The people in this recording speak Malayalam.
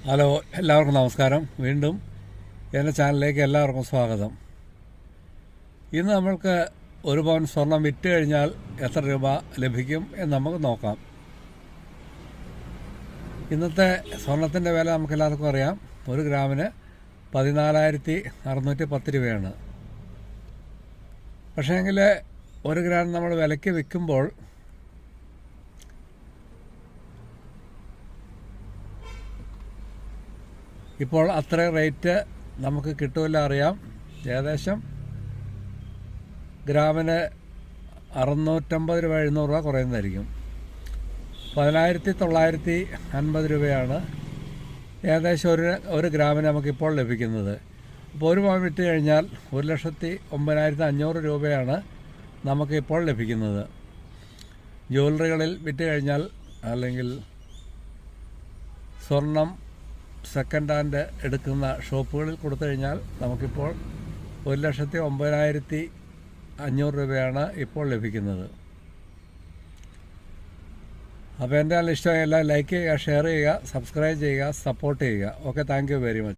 ഹലോ, എല്ലാവർക്കും നമസ്കാരം. വീണ്ടും എൻ്റെ ചാനലിലേക്ക് എല്ലാവർക്കും സ്വാഗതം. ഇന്ന് നമ്മൾക്ക് ഒരു പവൻ സ്വർണം വിറ്റ് കഴിഞ്ഞാൽ എത്ര രൂപ ലഭിക്കും എന്ന് നമുക്ക് നോക്കാം. ഇന്നത്തെ സ്വർണത്തിൻ്റെ വില നമുക്കെല്ലാവർക്കും അറിയാം. 1 ഗ്രാമിന് 14,610 രൂപയാണ്. പക്ഷേങ്കിൽ 1 ഗ്രാം നമ്മൾ വിലയ്ക്ക് വിൽക്കുമ്പോൾ ഇപ്പോൾ അത്രയും റേറ്റ് നമുക്ക് കിട്ടുമല്ല അറിയാം. ഏകദേശം ഗ്രാമിന് 650 രൂപ 700 രൂപ കുറയുന്നതായിരിക്കും. 14,950 രൂപയാണ് ഏകദേശം ഒരു ഗ്രാമിന് നമുക്കിപ്പോൾ ലഭിക്കുന്നത്. അപ്പോൾ ഒരു പവൻ വിറ്റ് കഴിഞ്ഞാൽ 1,09,500 രൂപയാണ് നമുക്കിപ്പോൾ ലഭിക്കുന്നത്. ജ്വല്ലറികളിൽ വിറ്റ് കഴിഞ്ഞാൽ അല്ലെങ്കിൽ സ്വർണം സെക്കൻഡ് ഹാൻഡ് എടുക്കുന്ന ഷോപ്പുകളിൽ കൊടുത്തു കഴിഞ്ഞാൽ നമുക്കിപ്പോൾ 1,09,500 രൂപയാണ് ഇപ്പോൾ ലഭിക്കുന്നത്. അപ്പോൾ എൻ്റെ ഇഷ്ടമായ എല്ലാം ലൈക്ക് ചെയ്യുക, ഷെയർ ചെയ്യുക, സബ്സ്ക്രൈബ് ചെയ്യുക, സപ്പോർട്ട് ചെയ്യുക. Okay, thank you very much.